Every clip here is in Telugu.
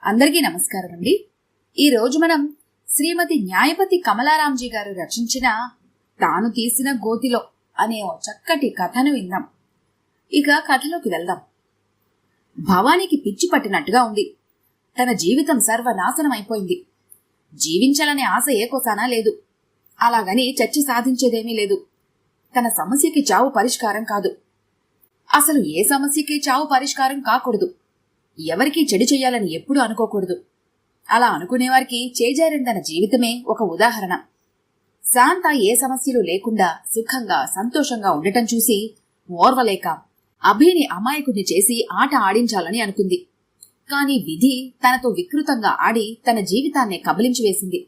అందరికీ నమస్కారం అండి. ఈరోజు మనం శ్రీమతి న్యాయపతి కమలారాంజీ గారు రచించిన తాను తీసిన గోతిలో అనే ఓ చక్కటి కథను విందాం. ఇక కథలోకి వెళ్దాం. భవానీకి పిచ్చి పట్టినట్టుగా ఉంది. తన జీవితం సర్వనాశనం అయిపోయింది. జీవించాలనే ఆశ ఏకోసానా లేదు. అలాగని చచ్చి సాధించేదేమీ లేదు. తన సమస్యకి చావు పరిష్కారం కాదు. అసలు ఏ సమస్యకి చావు పరిష్కారం కాకూడదు. ఎవరికీ చెడు చెయ్యాలని ఎప్పుడూ అనుకోకూడదు. అలా అనుకునేవారికి చేజారిందన జీవితమే ఒక ఉదాహరణ. శాంత ఏ సమస్యలు లేకుండా సుఖంగా సంతోషంగా ఉండటం చూసి ఓర్వలేక అభిని అమాయకుడిని చేసి ఆట ఆడించాలని అనుకుంది. కాని విధి తనతో వికృతంగా ఆడి తన జీవితాన్నే కబలించివేసింది.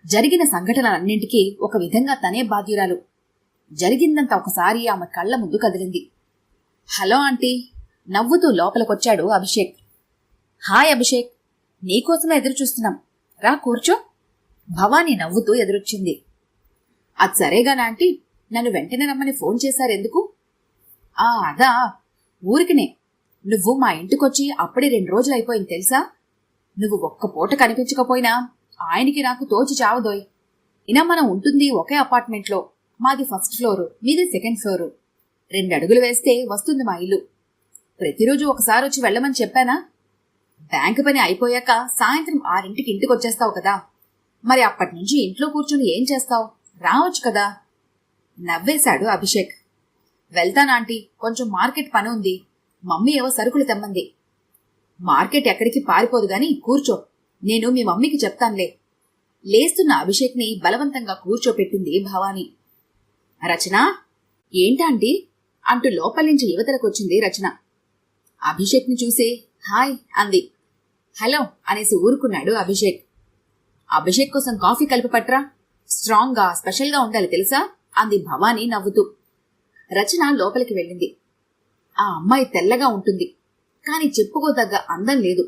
జరిగిన సంఘటనలన్నింటికీ ఒక విధంగా తనే బాధ్యురాలు. జరిగిందంతా ఒకసారి ఆమె కళ్ల ముందు కదిలింది. హలో ఆంటీ, నవ్వుతూ లోపలికొచ్చాడు అభిషేక్. హాయ్ అభిషేక్, నీకోసమే ఎదురు చూస్తున్నాం, రా కూర్చో. భవానీ నవ్వుతూ ఎదురొచ్చింది. అది సరేగానా ఆంటీ, నన్ను వెంటనే రమ్మని ఫోన్ చేశారెందుకు? అదా, ఊరికినే. నువ్వు మా ఇంటికొచ్చి అప్పుడే 2 రోజులు అయిపోయింది తెలుసా. నువ్వు ఒక్క పూట కనిపించకపోయినా ఆయనకి నాకు తోచి చావదోయ్. ఇనా మనం ఉంటుంది ఒకే అపార్ట్మెంట్లో. మాది 1st ఫ్లోరు, మీది 2nd ఫ్లోరు. 2 అడుగులు వేస్తే వస్తుంది మా ఇల్లు. ప్రతిరోజు ఒకసారి వచ్చి వెళ్ళమని చెప్పానా? బ్యాంకు పని అయిపోయాక సాయంత్రం 6ంటికి ఇంటికొచ్చేస్తావు కదా. మరి అప్పటి నుంచి ఇంట్లో కూర్చుని ఏం చేస్తావు? రావచ్చు కదా. నవ్వేశాడు అభిషేక్. వెళ్తానాంటీ, కొంచెం మార్కెట్ పని ఉంది. మమ్మీ ఏవో సరుకులు తెమ్మంది. మార్కెట్ ఎక్కడికి పారిపోదు గాని కూర్చో, నేను మీ మమ్మీకి చెప్తానులే. లేస్తున్న అభిషేక్ని బలవంతంగా కూర్చోపెట్టింది భవానీ. రచన, ఏంటాంటీ అంటూ లోపలి నుంచి యువతలకొచ్చింది రచన. అభిషేక్ని చూసి హాయ్ అంది. హలో అనేసి ఊరుకున్నాడు అభిషేక్. అభిషేక్ కోసం కాఫీ కలిపి పట్రా, స్ట్రాంగ్గా స్పెషల్గా ఉండాలి తెలుసా అంది భవానీ నవ్వుతూ. రచన లోపలికి వెళ్ళింది. ఆ అమ్మాయి తెల్లగా ఉంటుంది, కాని చెప్పుకోదగ్గ అందం లేదు.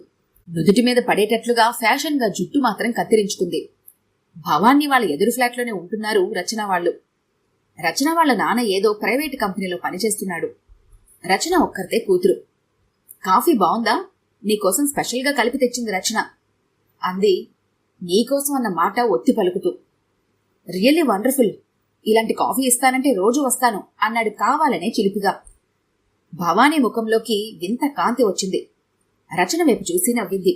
నుదుటి మీద పడేటట్లుగా ఫ్యాషన్గా జుట్టు మాత్రం కత్తిరించుకుంది. భవానీ వాళ్ళ ఎదురు ఫ్లాట్లోనే ఉంటున్నారు రచన వాళ్ళు. రచన వాళ్ళ నాన్న ఏదో ప్రైవేటు కంపెనీలో పనిచేస్తున్నాడు. రచన ఒక్కరితే కూతురు. కాఫీ బావుందా? నీకోసం స్పెషల్గా కలిపి తెచ్చింది రచన అంది, నీకోసం అన్న మాట ఒత్తి పలుకుతూ. రియల్లీ వండర్ఫుల్, ఇలాంటి కాఫీ ఇస్తానంటే రోజు వస్తాను అన్నాడు కావాలనే చిలిపిగా. భవానీ ముఖంలోకి వింత కాంతి వచ్చింది. రచన వైపు చూసి నవ్వింది.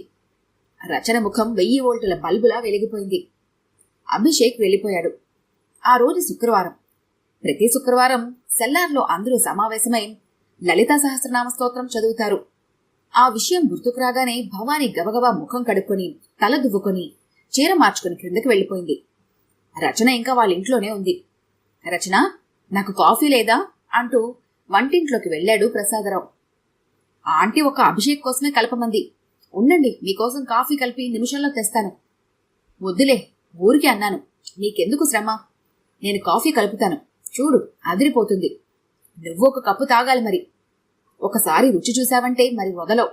రచన ముఖం 1000 వోల్టుల బల్బులా వెలిగిపోయింది. అభిషేక్ వెళ్ళిపోయాడు. ఆ రోజు శుక్రవారం. ప్రతి శుక్రవారం సెల్లార్లో అందరూ సమావేశమై లలితా సహస్రనామ స్తోత్రం చదువుతారు. ఆ విషయం గుర్తుకు రాగానే భవానీ గబగబా ముఖం కడుక్కొని తల దువ్వుకొని చీర మార్చుకుని క్రిందకి వెళ్ళిపోయింది. రచన ఇంకా వాళ్ళ ఇంట్లోనే ఉంది. రచన, నాకు కాఫీ లేదా అంటూ వంటింట్లోకి వెళ్ళాడు ప్రసాదరావు. ఆంటీ ఒక అభిషేక్ కోసమే కలపమంది. ఉండండి, మీకోసం కాఫీ కలిపి నిమిషంలో తెస్తాను. వద్దులే, ఊరికి అన్నాను, నీకెందుకు శ్రమ. నేను కాఫీ కలుపుతాను, చూడు అదిరిపోతుంది. నువ్వు ఒక కప్పు తాగాలి మరి. ఒకసారి రుచి చూశావంటే మరి వదలవు.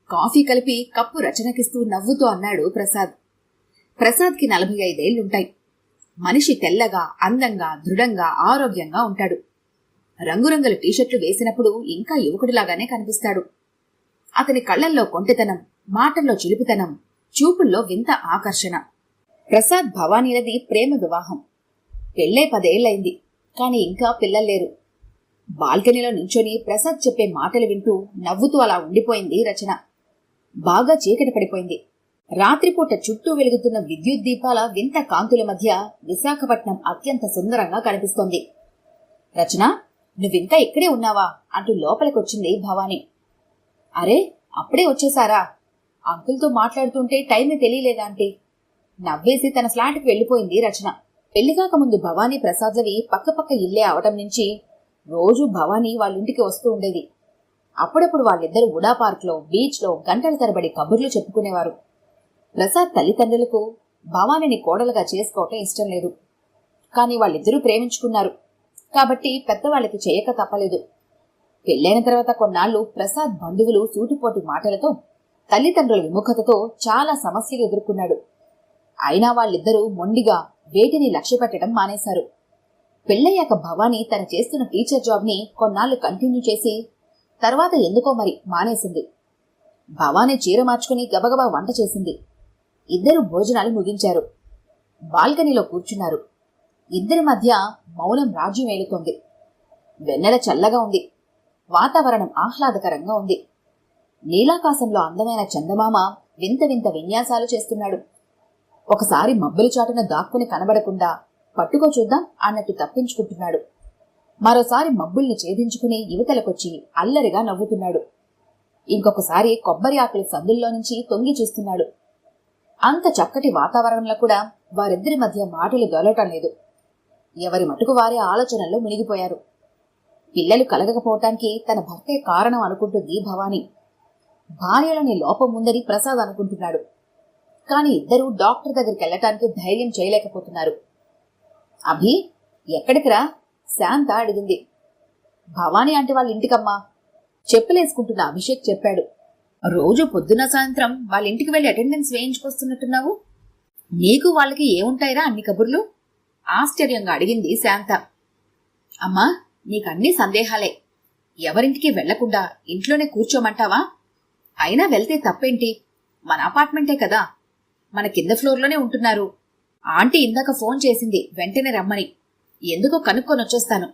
కాఫీ కలిపి కప్పు రచనకిస్తూ నవ్వుతూ అన్నాడు ప్రసాద్. ప్రసాద్కి 45 ఏళ్లుంటాయి. మనిషి తెల్లగా, అందంగా, దృఢంగా, ఆరోగ్యంగా ఉంటాడు. రంగురంగుల టీషర్ట్లు వేసినప్పుడు ఇంకా యువకుడిలాగానే కనిపిస్తాడు. అతని కళ్లల్లో కొంటెతనం, మాటల్లో చిలిపితనం, చూపుల్లో వింత ఆకర్షణ. ప్రసాద్ భవానీలది ప్రేమ వివాహం. పెళ్ళై 10 ఏళ్లయింది, కాని ఇంకా పిల్లల్లేరు. బాల్కనీలో నించొని ప్రసాద్ చెప్పే మాటలు వింటూ నవ్వుతూ అలా ఉండిపోయింది రచన. బాగా చీకటి పడిపోయింది. రాత్రిపూట చుట్టూ వెలుగుతున్న విద్యుత్ దీపాల వింత కాంతుల మధ్య విశాఖపట్నం అత్యంత సుందరంగా కనిపిస్తోంది. రచన, నువ్వింకా ఇక్కడే ఉన్నావా అంటూ లోపలికొచ్చింది భవానీ. అరే, అప్పుడే వచ్చేశారా? అంకుల్తో మాట్లాడుతుంటే టైమే తెలియలేదా అంటే నవ్వేసి తన ఫ్లాట్కి వెళ్లిపోయింది రచన. పెళ్లికాక ముందు భవానీ ప్రసాద్లవి పక్కపక్క ఇల్లే అవటం నుంచి రోజూ భవానీ వాళ్ళింటికి వస్తూ ఉండేది. అప్పుడప్పుడు వాళ్ళిద్దరూ ఉడా పార్క్లో, బీచ్లో గంటల తరబడి కబుర్లు చెప్పుకునేవారు. ప్రసాద్ తల్లిదండ్రులకు భవానీని కోడలుగా చేసుకోవటం ఇష్టం లేదు. కాని వాళ్ళిద్దరూ ప్రేమించుకున్నారు కాబట్టి పెద్దవాళ్ళకి చేయక తప్పలేదు. పెళ్లైన తర్వాత కొన్నాళ్లు ప్రసాద్ బంధువులు సూటిపోటి మాటలతో, తల్లిదండ్రుల విముఖతతో చాలా సమస్యలు ఎదుర్కొన్నాడు. అయినా వాళ్ళిద్దరూ మొండిగా వేటిని లక్ష్యపెట్టడం మానేశారు. పెళ్లయ్యాక భవానీ తను చేస్తున్న టీచర్ జాబ్ని కొన్నాళ్లు కంటిన్యూ చేసి తర్వాత ఎందుకో మరి మానేసింది. భవానీ చీర మార్చుకుని గబగబా వంట చేసింది. ఇద్దరు భోజనాలు ముగించారు. బాల్కనీలో కూర్చున్నారు. ఇద్దరి మధ్య మౌనం రాజ్యం ఏలుతోంది. వెన్నెల చల్లగా ఉంది. వాతావరణం ఆహ్లాదకరంగా ఉంది. నీలాకాశంలో అందమైన చందమామ వింత వింత విన్యాసాలు చేస్తున్నాడు. ఒకసారి మబ్బుల చాటున దాక్కుని కనబడకుండా పట్టుకో చూద్దాం అన్నట్టు తప్పించుకుంటున్నాడు. మరోసారి మబ్బుల్ని ఛేదించుకుని యువతలకొచ్చి అల్లరిగా నవ్వుతున్నాడు. ఇంకొకసారి కొబ్బరి ఆకుల సందుల్లో నుంచి తొంగి చూస్తున్నాడు. అంత చక్కటి వాతావరణంలో కూడా వారిద్దరి మధ్య మాటలు దొరలటం లేదు. ఎవరి మటుకు వారి ఆలోచనల్లో మునిగిపోయారు. పిల్లలు కలగకపోవటానికి తన భర్తే కారణం అనుకుంటుంది భవానీ. భార్యలోని లోపం ఉందని ప్రసాద్ అనుకుంటున్నాడు. కాని ఇద్దరూ డాక్టర్ దగ్గరికి వెళ్లటానికి ధైర్యం చేయలేకపోతున్నారు. అభి, ఎక్కడికిరా? శాంత అడిగింది. భవానీ అంటే వాళ్ళ ఇంటికమ్మా, చెప్పులేసుకుంటున్న అభిషేక్ చెప్పాడు. రోజు పొద్దున సాయంత్రం వాళ్ళ ఇంటికి వెళ్లి అటెండెన్స్ వేయించుకొస్తున్నట్టున్నావు. నీకు వాళ్ళకి ఏముంటాయిరా అన్ని కబుర్లు? ఆశ్చర్యంగా అడిగింది శాంత. అమ్మా, నీకన్నీ సందేహాలే. ఎవరింటికి వెళ్లకుండా ఇంట్లోనే కూర్చోమంటావా? అయినా వెళ్తే తప్పేంటి? మన అపార్ట్మెంటే కదా, మన కింద ఫ్లోర్లోనే ఉంటున్నారు. ఆంటీ ఇందాక ఫోన్ చేసింది వెంటనే రమ్మని. ఎందుకో కనుక్కొని వచ్చేస్తాను.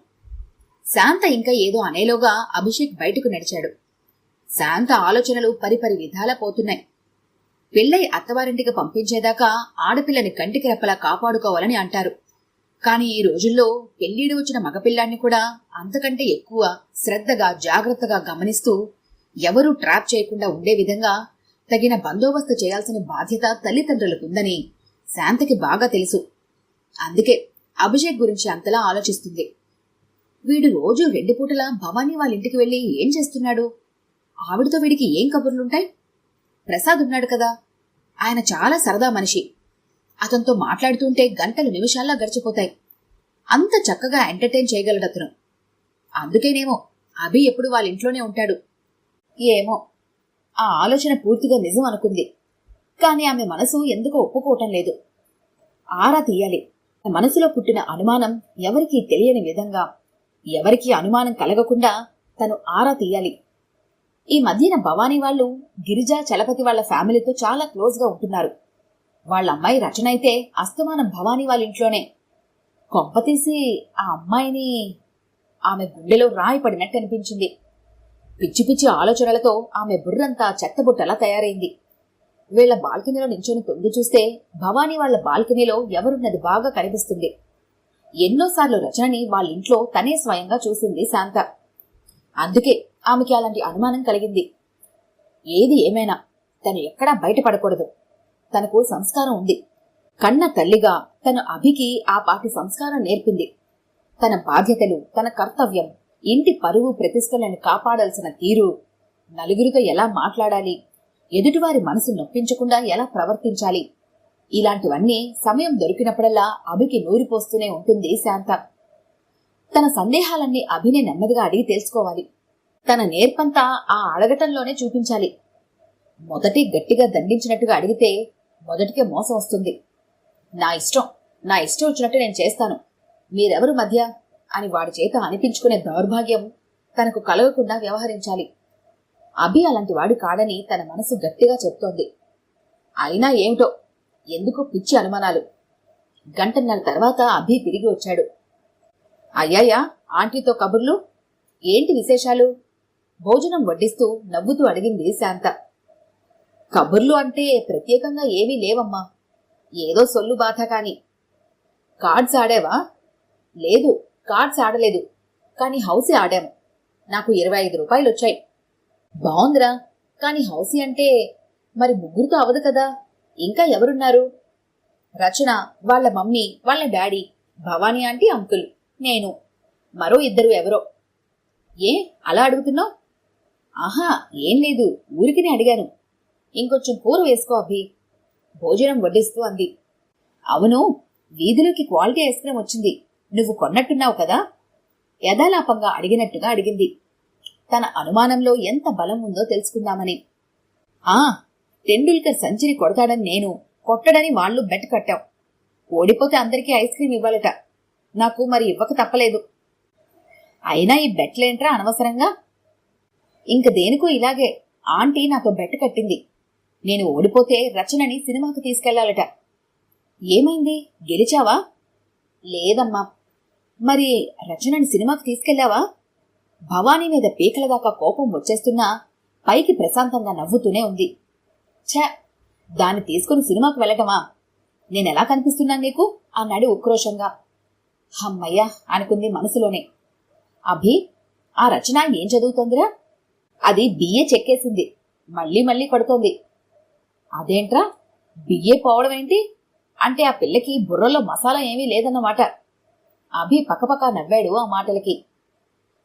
శాంత ఇంకా ఏదో అనేలోగా అభిషేక్ బయటకు నడిచాడు. శాంత ఆలోచనలు పరిపరి విధాలా పోతున్నాయి. పెళ్ళై అత్తవారింటికి పంపించేదాకా ఆడపిల్లని కంటికి రెప్పలా కాపాడుకోవాలని అంటారు. కాని ఈ రోజుల్లో పెళ్లిడి వచ్చిన మగపిల్లాన్ని కూడా అంతకంటే ఎక్కువ శ్రద్ధగా జాగ్రత్తగా గమనిస్తూ ఎవరూ ట్రాప్ చేయకుండా ఉండే విధంగా తగిన బందోబస్తు చేయాల్సిన బాధ్యత తల్లిదండ్రులకుందని శాంతకి బాగా తెలుసు. అందుకే అభిషేక్ గురించి అంతలా ఆలోచిస్తుంది. వీడు రోజు 2 పూటలా భవానీ వాళ్ళ ఇంటికి వెళ్లి ఏం చేస్తున్నాడు? ఆవిడతో వీడికి ఏం కబుర్లుంటాయి? ప్రసాద్ ఉన్నాడు కదా, ఆయన చాలా సరదా మనిషి. అతనితో మాట్లాడుతుంటే గంటలు నిమిషాల్లా గడిచిపోతాయి. అంత చక్కగా ఎంటర్టైన్ చేయగలడతను. అందుకేనేమో అభి ఎప్పుడు వాళ్ళ ఇంట్లోనే ఉంటాడు. ఏమో, ఆ ఆలోచన పూర్తిగా నిజం అనుకుంది. కాని ఆమె మనసు ఎందుకో ఒప్పుకోవటం లేదు. ఆరా తీయాలి. మనసులో పుట్టిన అనుమానం ఎవరికీ తెలియని విధంగా, ఎవరికీ అనుమానం కలగకుండా తను ఆరా తీయాలి. ఈ మధ్యన భవానీ వాళ్ళు గిరిజ, చలపతి వాళ్ల ఫ్యామిలీతో చాలా క్లోజ్ గా ఉంటున్నారు. వాళ్ళ అమ్మాయి రచన అయితే అస్తమానం భవానీ వాళ్ళ ఇంట్లోనే. కొంపతీసి ఆ అమ్మాయిని... ఆమె గుండెలో రాయి పడినట్టు అనిపించింది. పిచ్చి పిచ్చి ఆలోచనలతో ఆమె బుర్రంతా చెత్తబుట్టలా తయారైంది. వీళ్ల బాల్కనీలో నించొని తొంగి చూస్తే భవానీ వాళ్ల బాల్కనీలో ఎవరున్నది బాగా కనిపిస్తుంది. ఎన్నోసార్లు రచనని వాళ్ళింట్లో తనే స్వయంగా చూసింది శాంత. అందుకే ఆమెకి అలాంటి అనుమానం కలిగింది. ఏది ఏమైనా తను ఎక్కడా బయటపడకూడదు. తనకు సంస్కారం ఉంది. కన్న తల్లిగా తను అభికి ఆ పాటి సంస్కారం నేర్పింది. తన బాధ్యతలు, తన కర్తవ్యం, ఇంటి పరువు ప్రతిష్టలను కాపాడాల్సిన తీరు, నలుగురితో ఎలా మాట్లాడాలి, ఎదుటివారి మనసు నొప్పించకుండా ఎలా ప్రవర్తించాలి, ఇలాంటివన్నీ సమయం దొరికినప్పుడల్లా అభికి నూరిపోస్తూనే ఉంటుంది శాంత. తన సందేహాలన్నీ అభిని నెమ్మదిగా అడిగి తెలుసుకోవాలి. తన నేర్పంతా ఆ అడగటంలోనే చూపించాలి. మొదటి గట్టిగా దండించినట్టుగా అడిగితే మొదటికే మోసం వస్తుంది. నా ఇష్టం వచ్చినట్టు నేను చేస్తాను, మీరెవరు మధ్య అని వాడి చేత అనిపించుకునే దౌర్భాగ్యం తనకు కలగకుండా వ్యవహరించాలి. అభి అలాంటి వాడు కాడని తన మనసు గట్టిగా చెప్తోంది. అయినా ఏమిటో ఎందుకో పిచ్చి అనుమానాలు. గంటన్నర తర్వాత అభి తిరిగి వచ్చాడు. అయ్యాయా ఆంటీతో కబుర్లు? ఏంటి విశేషాలు? భోజనం వడ్డిస్తూ నవ్వుతూ అడిగింది శాంత. కబుర్లు అంటే ప్రత్యేకంగా ఏమీ లేవమ్మా, ఏదో సొల్లు బాధ. కాని కార్డ్స్ ఆడావా? లేదు, కార్డ్స్ ఆడలేదు, కాని హౌసీ ఆడాము. నాకు 25 రూపాయలు వచ్చాయి. బావుందిరా, కాని హౌసీ అంటే మరి ముగ్గురితో అవదు కదా, ఇంకా ఎవరున్నారు? రచన, వాళ్ళ మమ్మీ, వాళ్ళ డాడీ, భవానీ ఆంటీ, అంకుల్, నేను, మరో 2 ఎవరో. ఏ అలా అడుగుతున్నావు? ఆహా, ఏం లేదు, ఊరికినే అడిగాను. ఇంకొంచెం కూర వేసుకో అభి, భోజనం వడ్డిస్తూ అంది. అవును, వీధిలోకి క్వాలిటీ ఐస్ క్రీమ్ వచ్చింది, నువ్వు కొన్నట్టున్నావు కదా? యథాలాపంగా అడిగినట్టుగా అడిగింది. తన అనుమానంలో ఎంత బలం ఉందో తెలుసుకుందామని. టెండూల్కర్ సెంచరీ కొడతాడని నేను, కొట్టడని వాళ్ళు బెట్ కట్టాం. ఓడిపోతే అందరికీ ఐస్ క్రీమ్ ఇవ్వాలట, నాకు మరి ఇవ్వక తప్పలేదు. అయినా ఈ బెట్లేంట్రా అనవసరంగా? ఇంక దేనికో ఇలాగే ఆంటీ నాతో బెట్ట కట్టింది. నేను ఓడిపోతే రచనని సినిమాకు తీసుకెళ్లాలట. ఏమైంది, గెలిచావా? లేదమ్మా. మరి రచనని సినిమాకు తీసుకెళ్లావా? భవానీ మీద పీకల దాకా కోపం వచ్చేస్తున్నా పైకి ప్రశాంతంగా నవ్వుతూనే ఉంది. ఛ, దాన్ని తీసుకుని సినిమాకు వెళ్ళటమా? నేనెలా కనిపిస్తున్నాను నీకు అన్నాడు ఉక్రోషంగా. హమ్మయ్యా అనుకుంది మనసులోనే. అభి, ఆ రచన ఏం చదువుతోందిరా? అది బిఏ చెక్కేసింది, మళ్ళీ మళ్ళీ కొడుతోంది. అదేంట్రా, బిఏ పోవడం ఏంటి? అంటే ఆ పిల్లకి బుర్రలో మసాలా ఏమీ లేదన్నమాట. అభి పక్కపక్క నవ్వాడు ఆ మాటలకి.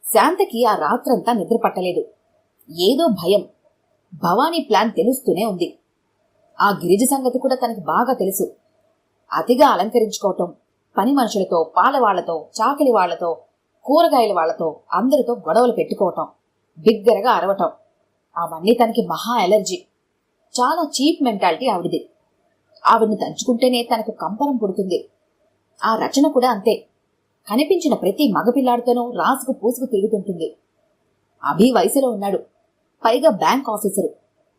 శాంతకి ఆ రాత్రంతా నిద్ర పట్టలేదు. ఏదో భయం. భవానీ ప్లాన్ తెలుస్తూనే ఉంది. ఆ గిరిజ సంగతి కూడా తనకి బాగా తెలుసు. అతిగా అలంకరించుకోవటం, పని మనుషులతో, పాలవాళ్లతో, చాకలి వాళ్లతో, కూరగాయల వాళ్లతో అందరితో గొడవలు పెట్టుకోవటం, బిగ్గరగా అరవటం, అవన్నీ తనకి మహా ఎలర్జీ. చాలా చీప్ మెంటాలిటీ ఆవిడిది. ఆవిడ్ని తలుచుకుంటేనే తనకు కంపనం పుడుతుంది. ఆ రచన కూడా అంతే. కనిపించిన ప్రతి మగపిల్లాడితోనూ రాసుకు పూసుకు తిరుగుతుంటుంది. అభి వయసులో ఉన్నాడు, పైగా బ్యాంక్ ఆఫీసరు.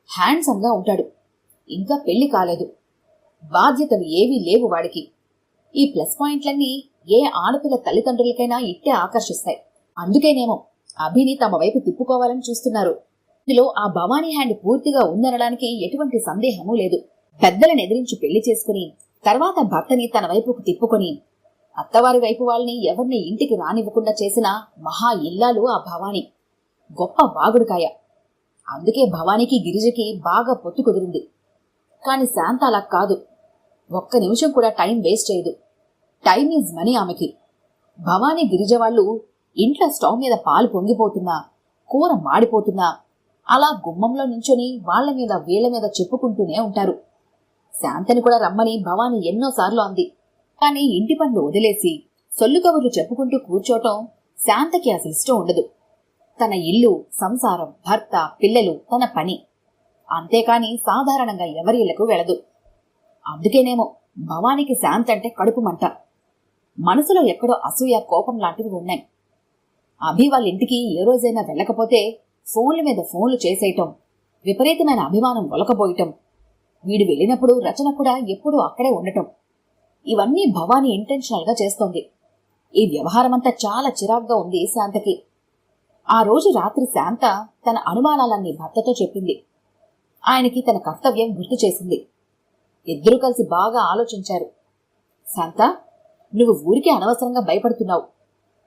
హ్యాండ్సమ్గా ఉంటాడు. ఇంకా పెళ్లి కాలేదు. బాధ్యతలు ఏవీ లేవు వాడికి. ఈ ప్లస్ పాయింట్లన్నీ ఏ ఆడపిల్ల తల్లిదండ్రులకైనా ఇట్టే ఆకర్షిస్తాయి. అందుకేనేమో అభిని తమ వైపు తిప్పుకోవాలని చూస్తున్నారు. ఇందులో ఆ భవానీ హ్యాండ్ పూర్తిగా ఉందనడానికి ఎటువంటి సందేహమూ లేదు. పెద్దలను ఎదిరించి పెళ్లి చేసుకుని తర్వాత భర్తని తన వైపుకు తిప్పుకొని అత్తవారి వైపు వాళ్ళని ఎవరిని ఇంటికి రానివ్వకుండా చేసిన మహా ఇల్లాలు ఆ భవానీ. గొప్ప వాగుడుకాయ. అందుకే భవానీకి గిరిజకి బాగా పొత్తు కుదిరింది. కాని శాంత అలా కాదు. ఒక్క నిమిషం కూడా టైం వేస్ట్ చేయదు. టైం ఈజ్ మనీ ఆమెకి. భవానీ గిరిజ వాళ్ళు ఇంట్లో స్టవ్ మీద పాలు పొంగిపోతున్నా, కూర మాడిపోతున్నా అలా గుమ్మంలో నించొని వాళ్ల మీద వీళ్ల మీద చెప్పుకుంటూనే ఉంటారు. శాంతని కూడా రమ్మని భవానీ ఎన్నోసార్లు అంది. కాని ఇంటి పనులు వదిలేసి సొల్లు కబుర్లు చెప్పుకుంటూ కూర్చోటం శాంతకి అసలు ఇష్టం ఉండదు. తన ఇల్లు, సంసారం, భర్త, పిల్లలు, తన పని. అంతేకాని సాధారణంగా ఎవరి ఇళ్లకు వెళదు. అందుకేనేమో భవానీకి శాంత అంటే కడుపు మంట. మనసులో ఎక్కడో అసూయ, కోపం లాంటివి ఉన్నాయి. అభి వాళ్ళ ఇంటికి ఏ రోజైనా వెళ్ళకపోతే ఫోన్ల మీద ఫోన్లు చేసేయటం, విపరీతమైన అభిమానం ఒలకబోయటం, వీడు వెళ్ళినప్పుడు రచన కూడా ఎప్పుడూ అక్కడే ఉండటం, ఇవన్నీ భవానీ ఇంటెన్షనల్ గా చేస్తోంది. ఈ వ్యవహారమంతా చాలా చిరాగ్గా ఉంది శాంతకి. ఆ రోజు రాత్రి శాంత తన అనుమానాలన్నీ భర్తతో చెప్పింది. ఆయనకి తన కర్తవ్యం గుర్తు చేసింది. ఇద్దరూ కలిసి బాగా ఆలోచించారు. శాంత, నువ్వు ఊరికే అనవసరంగా భయపడుతున్నావు.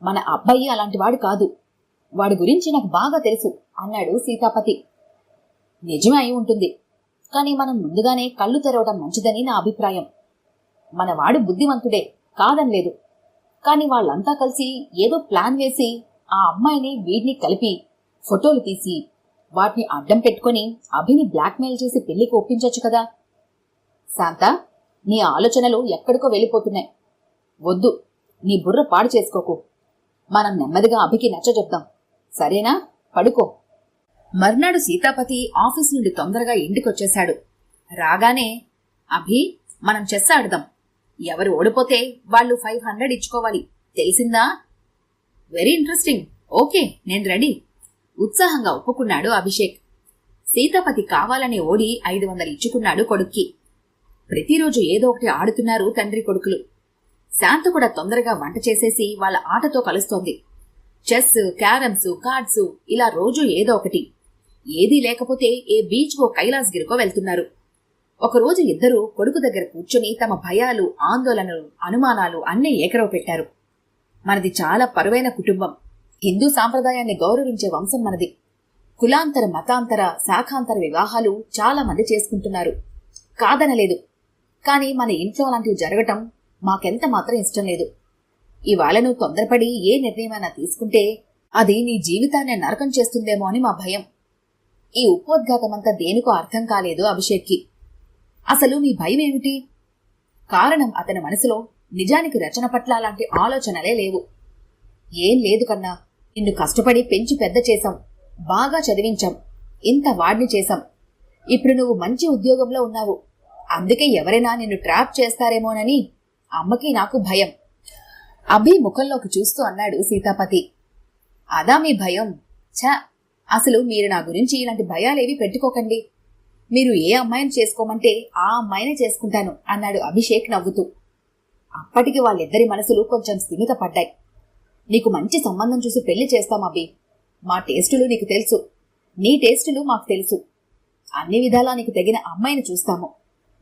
మన అబ్బాయి అలాంటివాడు కాదు. వాడి గురించి నాకు బాగా తెలుసు అన్నాడు సీతాపతి. నిజమే అయి ఉంటుంది. కాని మనం ముందుగానే కళ్ళు తెరవడం మంచిదని నా అభిప్రాయం. మనవాడు బుద్ధిమంతుడే, కాదనలేదు. కాని వాళ్ళంతా కలిసి ఏదో ప్లాన్ వేసి ఆ అమ్మాయిని వీడిని కలిపి ఫోటోలు తీసి వాటిని అడ్డం పెట్టుకుని అభిని బ్లాక్మెయిల్ చేసి పెళ్లికి ఒప్పించొచ్చు కదా. శాంత, నీ ఆలోచనలు ఎక్కడికో వెళ్ళిపోతున్నాయి. వద్దు, నీ బుర్ర పాడు చేసుకోకు. మనం నెమ్మదిగా అభికి నచ్చజెప్దాం. సరేనా? పడుకో. మర్నాడు సీతాపతి ఆఫీస్ నుండి తొందరగా ఇంటికొచ్చేశాడు. రాగానే, అభి, మనం చెస్ ఆడదాం. ఎవరు ఓడిపోతే వాళ్ళు 500 ఇచ్చుకోవాలి, తెలిసిందా? Very interesting. ఓకే, నేను రెడీ. ఉత్సాహంగా ఒప్పుకున్నాడు అభిషేక్. సీతాపతి కావాలని ఓడి 500 ఇచ్చుకున్నాడు కొడుక్కి. ప్రతిరోజు ఏదో ఒకటి ఆడుతున్నారు తండ్రి కొడుకులు. శాంత కూడా తొందరగా వంట చేసేసి వాళ్ళ ఆటతో కలుస్తోంది. చెస్, క్యారమ్స్, కార్డ్స్, ఇలా రోజు ఏదో ఒకటి. ఏదీ లేకపోతే ఏ బీచ్కో కైలాసగిరికో వెళ్తున్నారు. ఒకరోజు ఇద్దరూ కొడుకు దగ్గర కూర్చొని తమ భయాలు, ఆందోళనలు, అనుమానాలు అన్నీ ఏకరవు పెట్టారు. మనది చాలా పరువైన కుటుంబం. హిందూ సాంప్రదాయాన్ని గౌరవించే వంశం మనది. కులాంతర, మతాంతర, శాఖాంతర వివాహాలు చాలా మంది చేసుకుంటున్నారు, కాదనలేదు. కాని మన ఇంట్లో అలాంటివి జరగటం మాకెంత మాత్రం ఇష్టం లేదు. ఇవాళ నువ్వు తొందరపడి ఏ నిర్ణయమైనా తీసుకుంటే అది నీ జీవితాన్ని నరకం చేస్తుందేమో అని మా భయం. ఈ ఉపోద్ఘాతమంతా దేనికో అర్థం కాలేదు అభిషేక్కి. అసలు మీ భయం ఏమిటి? కారణం అతని మనసులో నిజానికి రచన పట్ల అలాంటి ఆలోచనలే లేవు. ఏం లేదు కన్నా, నిన్ను కష్టపడి పెంచి పెద్ద చేశాం, బాగా చదివించాం, ఇంత వాడిని చేశాం. ఇప్పుడు నువ్వు మంచి ఉద్యోగంలో ఉన్నావు. అందుకే ఎవరైనా నిన్ను ట్రాప్ చేస్తారేమోనని అమ్మకి నాకు భయం. అభి ముఖంలోకి చూస్తూ అన్నాడు సీతాపతి. అదా మీ భయం? ఛ, అసలు మీరు నా గురించి ఇలాంటి భయాలేవి పెట్టుకోకండి. మీరు ఏ అమ్మాయిని చేసుకోమంటే ఆ అమ్మాయినే చేసుకుంటాను అన్నాడు అభిషేక్ నవ్వుతూ. అప్పటికి వాళ్ళిద్దరి మనసులు కొంచెం స్థిమిత పడ్డాయి. నీకు మంచి సంబంధం చూసి పెళ్లి చేస్తాం అభి. మా టేస్టులు నీకు తెలుసు, నీ టేస్టులు మాకు తెలుసు. అన్ని విధాలా నీకు తగిన అమ్మాయిని చూస్తాము.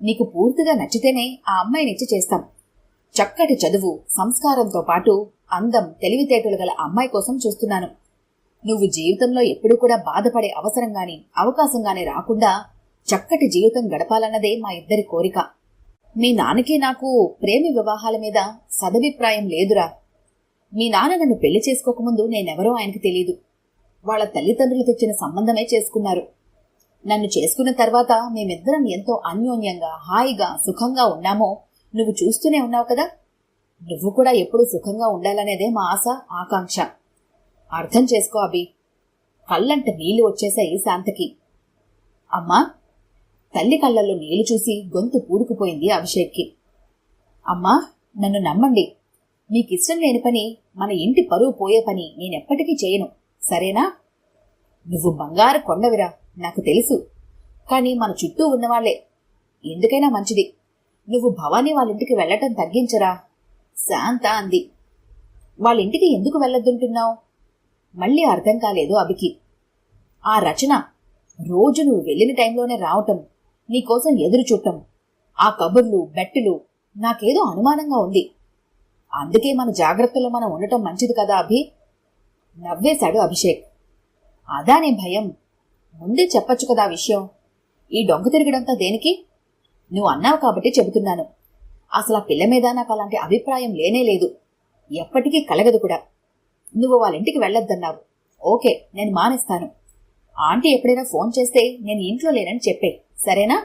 నీకు పూర్తిగా నచ్చితేనే ఆ అమ్మాయినిచ్చి చేస్తాం. చక్కటి చదువు, సంస్కారంతో పాటు అందం, తెలివితేటలు గల అమ్మాయి కోసం చూస్తున్నాను. నువ్వు జీవితంలో ఎప్పుడూ కూడా బాధపడే అవసరం గాని అవకాశం గాని రాకుండా చక్కటి జీవితం గడపాలన్నదే మా ఇద్దరి కోరిక. మీ నాన్నకి నాకు ప్రేమి వివాహాల మీద సదభిప్రాయం లేదురా. మీ నాన్న నన్ను పెళ్లి చేసుకోకముందు నేనెవరో ఆయనకి తెలీదు. వాళ్ళ తల్లిదండ్రులు తెచ్చిన సంబంధమే చేసుకున్నారు. నన్ను చేసుకున్న తర్వాత మేమిద్దరం ఎంతో అన్యోన్యంగా, హాయిగా, సుఖంగా ఉన్నామో నువ్వు చూస్తూనే ఉన్నావు కదా. నువ్వు కూడా ఎప్పుడూ సుఖంగా ఉండాలనేదే మా ఆశ, ఆకాంక్ష. అర్థం చేసుకో అభి. కళ్ళంట నీళ్లు వచ్చేశాయి శాంతకి. అమ్మా, తల్లి కళ్ళల్లో నీళ్లు చూసి గొంతు పూడుకుపోయింది అభిషేక్కి. అమ్మా, నన్ను నమ్మండి. మీకిష్టం లేని పని, మన ఇంటి పరువు పోయే పని నేనెప్పటికీ చేయను, సరేనా? నువ్వు బంగారు కొండవిరా, నాకు తెలుసు. కానీ మన చుట్టూ ఉన్నవాళ్లే. ఎందుకైనా మంచిది నువ్వు భవానీ వాళ్ళింటికి వెళ్లటం తగ్గించరా, శాంత అంది. వాళ్ళింటికి ఎందుకు వెళ్లొద్దుంటున్నావు? మళ్ళీ అర్థం కాలేదు అభికి. ఆ రచన రోజు నువ్వు వెళ్ళిన టైంలోనే రావటం, నీకోసం ఎదురు చూడటం, ఆ కబుర్లు, బెట్టులు నాకేదో అనుమానంగా ఉంది. అందుకే మన జాగ్రత్తలో మనం ఉండటం మంచిది కదా అభి. నవ్వేశాడు అభిషేక్. అదానే భయం. ముందే చెప్పొచ్చు కదా విషయం. ఈ డొంక తిరగడంతా దేనికి? నువ్వు అన్నావు కాబట్టి చెబుతున్నాను. అసలు ఆ పిల్ల మీద నాకు అలాంటి అభిప్రాయం లేనే లేదు, ఎప్పటికీ కలగదు కూడా. నువ్వు వాళ్ళింటికి వెళ్ళొద్దన్నావు. ఓకే, నేను మానేస్తాను. ఆంటీ ఎప్పుడైనా ఫోన్ చేస్తే నేను ఇంట్లో లేనని చెప్పే, సరేనా?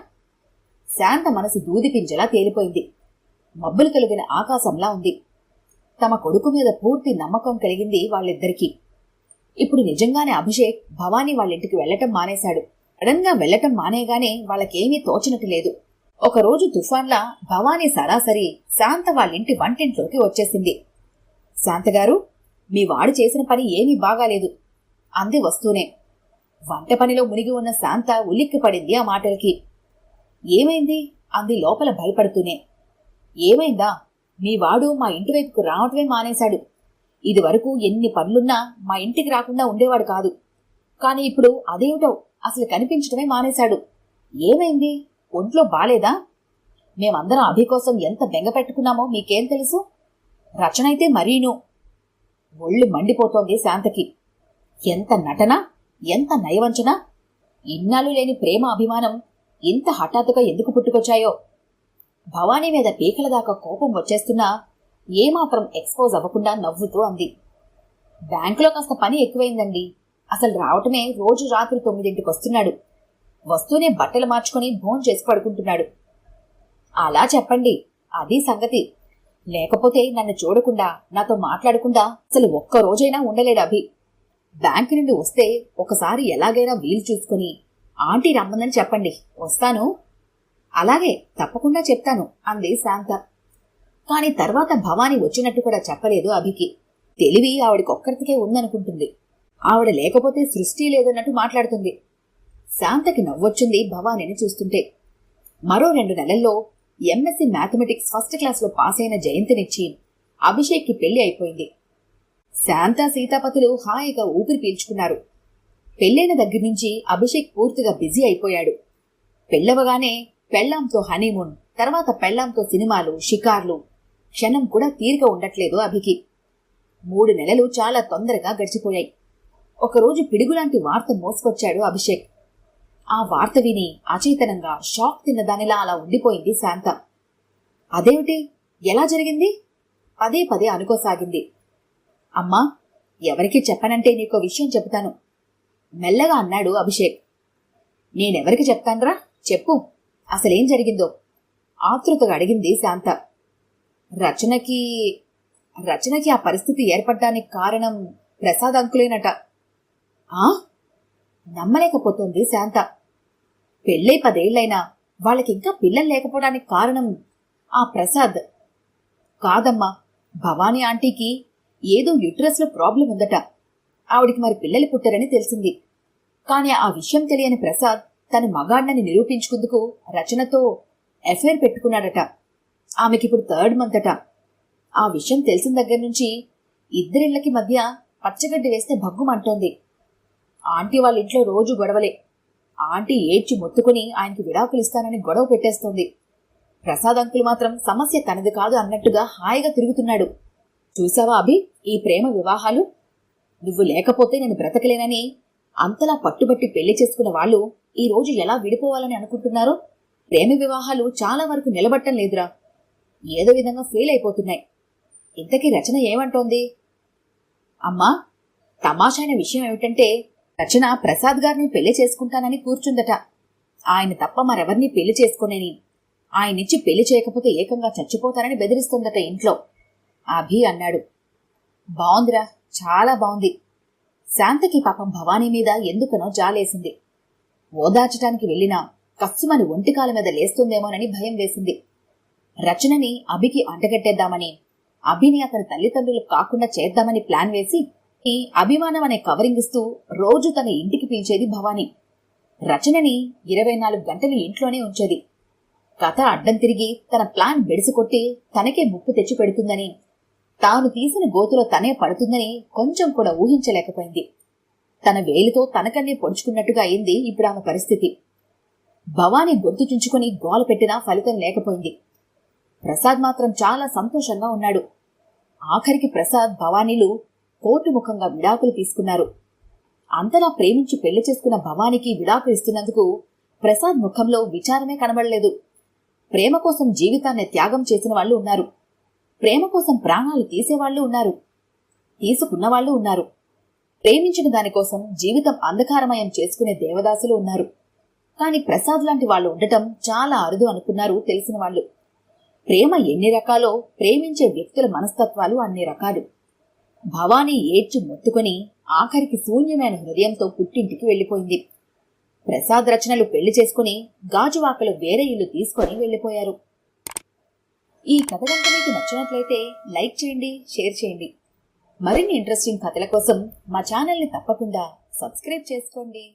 శాంత మనసు దూది పింజలా తేలిపోయింది. మబ్బులు కలిగిన ఆకాశంలా ఉంది. తమ కొడుకు మీద పూర్తి నమ్మకం కలిగింది వాళ్ళిద్దరికీ. ఇప్పుడు నిజంగానే అభిషేక్ భవానీ వాళ్ళింటికి వెళ్లటం మానేశాడు. సడన్ గా వెళ్లటం మానేగానే వాళ్ళకేమీ తోచినట్టు లేదు. ఒకరోజు తుఫాన్లా భవానీ సరాసరి శాంత వాళ్ళింటి వంటింట్లోకి వచ్చేసింది. శాంతగారు, మీ వాడు చేసిన పని ఏమీ బాగాలేదు అంది వస్తూనే. వంట పనిలో మునిగి ఉన్న శాంత ఉలిక్కి పడింది ఆ మాటలకి. ఏమైంది అంది లోపల భయపడుతూనే. ఏమైందా? మీ వాడు మా ఇంటి వైపుకు రావటమే మానేశాడు. ఇదివరకు ఎన్ని పనులున్నా మా ఇంటికి రాకుండా ఉండేవాడు కాదు. కాని ఇప్పుడు అదేమిటో అసలు కనిపించటమే మానేశాడు. ఏమైంది? ఒంట్లో బాలేదా? మేమందరం అభి కోసం ఎంత బెంగ పెట్టుకున్నామో మీకేం తెలుసు? రచనైతే మరీను. ఒళ్ళు మండిపోతోంది శాంతకి. ఎంత నటన, ఎంత నయవంచన! ఇన్నాళ్ళు లేని ప్రేమ, అభిమానం ఇంత హఠాత్తుగా ఎందుకు పుట్టుకొచ్చాయో. భవానీ మీద పీకల దాకా కోపం వచ్చేస్తున్నా ఏమాత్రం ఎక్స్పోజ్ అవ్వకుండా నవ్వుతూ అంది. బ్యాంకులో కాస్త పని ఎక్కువైందండి. అసలు రావటమే రోజు రాత్రి 9ంటికి వస్తున్నాడు. వస్తూనే బట్టలు మార్చుకుని భోంచేసి చేసి పడుకుంటున్నాడు. అలా చెప్పండి, అది సంగతి. లేకపోతే నన్ను చూడకుండా, నాతో మాట్లాడకుండా అసలు ఒక్క రోజైనా ఉండలేడు అభి. బ్యాంకు నుండి వస్తే ఒకసారి ఎలాగైనా వీలు చూసుకుని ఆంటీ రమ్మందని చెప్పండి, వస్తాను. అలాగే, తప్పకుండా చెప్తాను అంది శాంత. కాని తర్వాత భవానీ వచ్చినట్టు కూడా చెప్పలేదు అభికి. తెలివి ఆవిడకొక్కరికే ఉందనుకుంటుంది. ఆవిడ లేకపోతే సృష్టి లేదన్నట్టు మాట్లాడుతుంది. శాంతకి నవ్వొచ్చింది భవానీని చూస్తుంటే. మరో 2 నెలల్లో ఎంఎస్సీ మ్యాథమెటిక్స్ ఫస్ట్ క్లాస్లో పాస్ అయిన జయంతినిచ్చి అభిషేక్కి పెళ్లి అయిపోయింది. శాంత, సీతాపతులు హాయిగా ఊపిరి పీల్చుకున్నారు. పెళ్లైన దగ్గర్నుంచి అభిషేక్ పూర్తిగా బిజీ అయిపోయాడు. పెళ్లవగానే పెళ్లాంతో హనీమూన్, తర్వాత పెళ్లాంతో సినిమాలు, షికార్లు. క్షణం కూడా తీరిక ఉండట్లేదు అభికి. 3 నెలలు చాలా తొందరగా గడిచిపోయాయి. ఒకరోజు పిడుగులాంటి వార్త మోసుకొచ్చాడు అభిషేక్. ఆ వార్త విని అచేతనంగా షాక్ తిన్నదానిలా అలా ఉండిపోయింది శాంత. అదేమిటి? ఎలా జరిగింది? పదే పదే అనుకోసాగింది. అమ్మా, ఎవరికి చెప్పనంటే నీకో విషయం చెబుతాను మెల్లగా అన్నాడు అభిషేక్. నేనెవరికి చెప్తాన్రా, చెప్పు, అసలేం జరిగిందో ఆతృతగా అడిగింది శాంత. రచనకి ఆ పరిస్థితి ఏర్పడ్డానికి కారణం ప్రసాద్ అంకులేనట. ఆ? నమ్మలేకపోతోంది శాంత. పెళ్ళై 10 ఏళ్లైనా వాళ్ళకింకా పిల్లలు లేకపోవడానికి కారణం ఆ ప్రసాద్ కాదమ్మా. భవానీ ఆంటీకి ఏదో యుట్రస్ లో ప్రాబ్లం ఉందట. ఆవిడికి మరి పిల్లలు పుట్టరని తెలిసింది. కానీ ఆ విషయం తెలియని ప్రసాద్ తన మగాడినని నిరూపించుకుందుకు రచనతో ఎఫైర్ పెట్టుకున్నాడట. ఆమెకిప్పుడు 3rd మంత్ అట. ఆ విషయం తెలిసిన దగ్గర నుంచి ఇద్దరిళ్లకి మధ్య పచ్చగడ్డి వేస్తే భగ్గుమంటోంది. ఆంటీ వాళ్ళ ఇంట్లో రోజు గొడవలే. ఆంటీ ఏడ్చి మొత్తుకుని ఆయనకి విడాకులిస్తానని గొడవ పెట్టేస్తోంది. ప్రసాద్ అంకుల్ మాత్రం సమస్య తనది కాదు అన్నట్టుగా హాయిగా తిరుగుతున్నాడు. చూసావా అభి, ఈ ప్రేమ వివాహాలు? నువ్వు లేకపోతే నేను బ్రతకలేనని అంతలా పట్టుబట్టి పెళ్లి చేసుకున్న వాళ్ళు ఈ రోజు ఎలా విడిపోవాలని అనుకుంటున్నారో ప్రేమ వివాహాలు చాలా వరకు నిలబట్టం లేదురా. ఏదో విధంగా ఫెయిల్ అయిపోతున్నాయి. ఇంతకీ రచన ఏమంటోంది? అమ్మా, తమాషైన విషయం ఏమిటంటే రచన ప్రసాద్ గారిని పెళ్లి చేసుకుంటానని కూర్చుందట. ఆయన తప్ప మరెవరిని పెళ్లి చేసుకోనేని, ఆయనిచ్చి పెళ్లి చేయకపోతే ఏకంగా చచ్చిపోతానని బెదిరిస్తోందట ఇంట్లో. అభి అన్నాడు. బావుందిరా, చాలా బావుంది. శాంతకి పాపం భవానీ మీద ఎందుకనో జాలేసింది. ఓదార్చటానికి వెళ్ళినా కస్సుమని ఒంటికాల మీద లేస్తుందేమోనని భయం వేసింది. రచనని అభికి అంటగట్టేద్దామని, అభిని అతని తల్లిదండ్రులు కాకుండా చేద్దామని ప్లాన్ వేసి ఈ అభిమానం అనే కవరింగ్ ఇస్తూ రోజు తన ఇంటికి పిలిచేది భవానీ. రచనని 24 గంటలు ఇంట్లోనే ఉంచేది. కథ అడ్డం తిరిగి తన ప్లాన్ బెడిసికొట్టి తనకే ముప్పు తెచ్చి పెడుతుందని, తాను తీసిన గోతులో తనే పడుతుందని కొంచెం కూడా ఊహించలేకపోయింది. తన వేలితో తనకన్నే పొడుచుకున్నట్టుగా అయింది ఇప్పుడు ఆమె పరిస్థితి. భవానీ గొంతు చుంచుకుని గోల పెట్టినా ఫలితం లేకపోయింది. ప్రసాద్ మాత్రం చాలా సంతోషంగా ఉన్నాడు. ఆఖరికి ప్రసాద్, భవానీలు కోర్టు ముఖంగా విడాకులు తీసుకున్నారు. అంతలా ప్రేమించి పెళ్లి చేసుకున్న భవానీకి విడాకులు ఇస్తున్నందుకు ప్రసాద్ ముఖంలో విచారమే కనబడలేదు. ప్రేమ కోసం జీవితాన్ని త్యాగం చేసిన వాళ్ళు ఉన్నారు. ప్రేమ కోసం ప్రాణాలు తీసేవాళ్లు ఉన్నారు. తీసుకున్నవాళ్లు ఉన్నారు. ప్రేమించిన దానికోసం జీవితం అంధకారమయం చేసుకునే దేవదాసులు ఉన్నారు. కాని ప్రసాద్ లాంటి వాళ్ళు ఉండటం చాలా అరుదు అనుకున్నారు తెలిసిన వాళ్ళు. ప్రేమ ఎన్ని రకాలో ప్రేమించే వ్యక్తుల మనస్తత్వాలు అన్ని రకాలు. భవానీ ఏడ్చి మొత్తుకొని ఆఖరికి శూన్యమైన హృదయంతో పుట్టింటికి వెళ్లిపోయింది. ప్రసాద్ రచనలు పెళ్లి చేసుకుని గాజువాకలు వేరే ఇల్లు తీసుకుని వెళ్లిపోయారు. ఈ కథ కనుక మీకు నచ్చినట్లయితే లైక్ చేయండి, షేర్ చేయండి. మరిన్ని ఇంట్రెస్టింగ్ కథల కోసం మా ఛానల్ని తప్పకుండా సబ్స్క్రైబ్ చేసుకోండి.